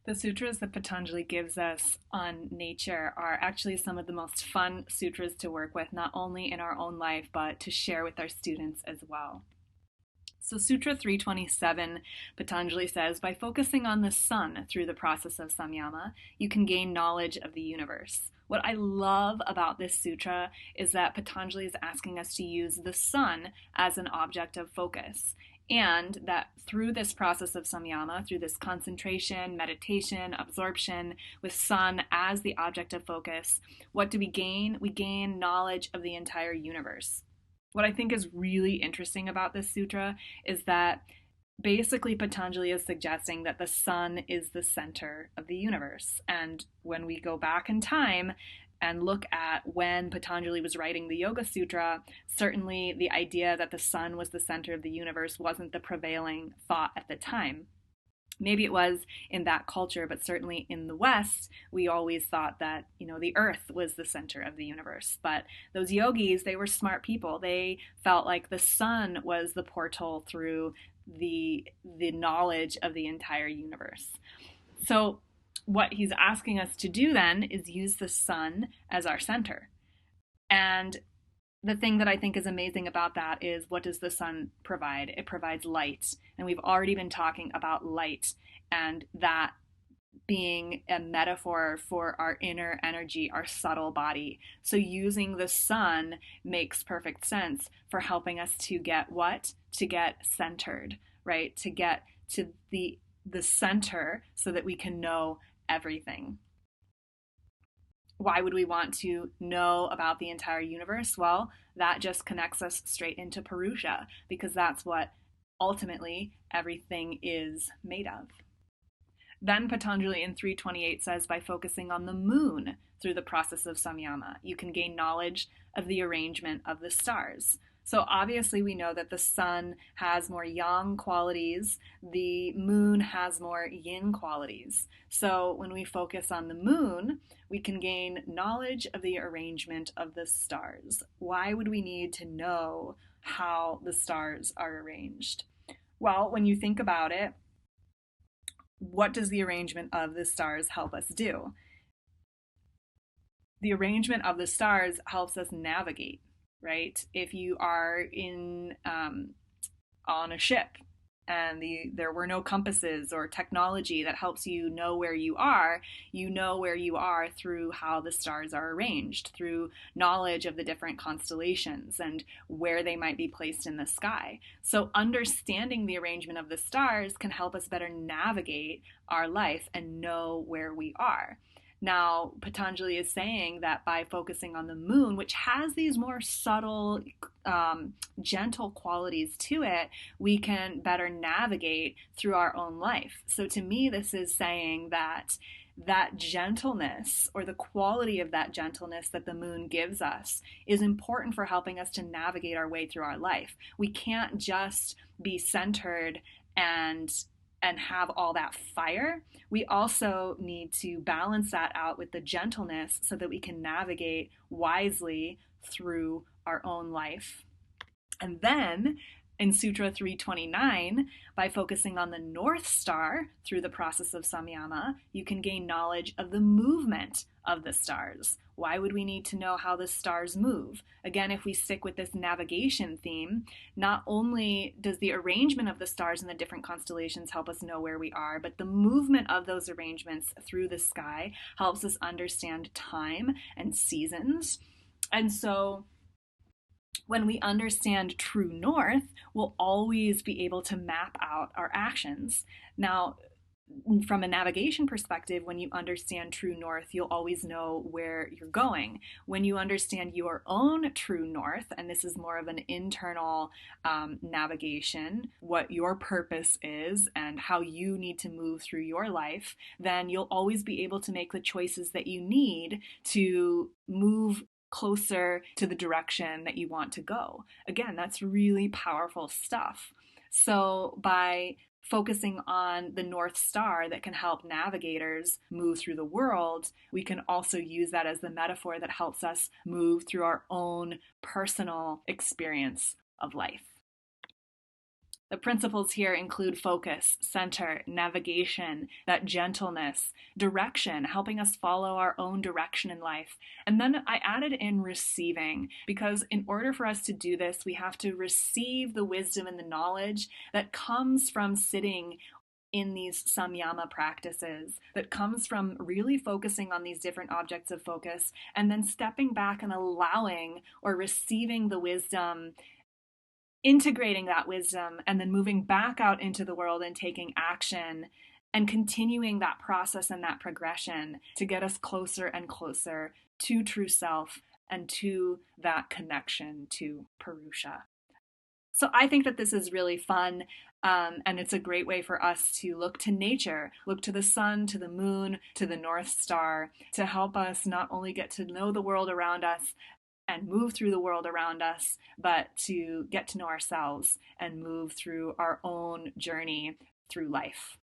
The sutras that Patanjali gives us on nature are actually some of the most fun sutras to work with, not only in our own life, but to share with our students as well. So, Sutra 327, Patanjali says, by focusing on the sun through the process of samyama, you can gain knowledge of the universe. What I love about this sutra is that Patanjali is asking us to use the sun as an object of focus. And that through this process of samyama, through this concentration, meditation, absorption with sun as the object of focus, what do we gain? We gain knowledge of the entire universe. What I think is really interesting about this sutra is that basically Patanjali is suggesting that the sun is the center of the universe. And when we go back in time and look at when Patanjali was writing the Yoga Sutra, certainly the idea that the sun was the center of the universe wasn't the prevailing thought at the time. Maybe it was in that culture, but certainly in the West, we always thought that, the earth was the center of the universe. But those yogis, they were smart people. They felt like the sun was the portal through the knowledge of the entire universe. So what he's asking us to do then is use the sun as our center. And the thing that I think is amazing about that is, what does the sun provide? It provides light. And we've already been talking about light and that being a metaphor for our inner energy, our subtle body. So using the sun makes perfect sense for helping us to get what? To get centered, right? To get to the center so that we can know everything. Why would we want to know about the entire universe? Well, that just connects us straight into Purusha, because that's what ultimately everything is made of. Then Patanjali in 328 says, by focusing on the moon through the process of samyama, you can gain knowledge of the arrangement of the stars. So obviously we know that the sun has more yang qualities, the moon has more yin qualities. So when we focus on the moon, we can gain knowledge of the arrangement of the stars. Why would we need to know how the stars are arranged? Well, when you think about it, what does the arrangement of the stars help us do? The arrangement of the stars helps us navigate. Right? If you are on a ship and there were no compasses or technology that helps you know where you know where you are through how the stars are arranged, through knowledge of the different constellations and where they might be placed in the sky. So understanding the arrangement of the stars can help us better navigate our life and know where we are. Now, Patanjali is saying that by focusing on the moon, which has these more subtle, gentle qualities to it, we can better navigate through our own life. So to me, this is saying that gentleness, or the quality of that gentleness that the moon gives us, is important for helping us to navigate our way through our life. We can't just be centered and have all that fire. We also need to balance that out with the gentleness so that we can navigate wisely through our own life. And then in Sutra 329, by focusing on the North Star through the process of samyama, you can gain knowledge of the movement of the stars. Why would we need to know how the stars move? Again, if we stick with this navigation theme, not only does the arrangement of the stars in the different constellations help us know where we are, but the movement of those arrangements through the sky helps us understand time and seasons. And so when we understand true north, we'll always be able to map out our actions. Now, from a navigation perspective, when you understand true north, you'll always know where you're going. When you understand your own true north, and this is more of an internal navigation, what your purpose is and how you need to move through your life, then you'll always be able to make the choices that you need to move closer to the direction that you want to go. Again, that's really powerful stuff. So by focusing on the North Star that can help navigators move through the world, we can also use that as the metaphor that helps us move through our own personal experience of life. The principles here include focus, center, navigation, that gentleness, direction, helping us follow our own direction in life. And then I added in receiving, because in order for us to do this, we have to receive the wisdom and the knowledge that comes from sitting in these samyama practices, that comes from really focusing on these different objects of focus and then stepping back and allowing or receiving the wisdom, integrating that wisdom, and then moving back out into the world and taking action and continuing that process and that progression to get us closer and closer to true self and to that connection to Purusha. So I think that this is really fun, and it's a great way for us to look to nature, look to the sun, to the moon, to the North Star, to help us not only get to know the world around us and move through the world around us, but to get to know ourselves and move through our own journey through life.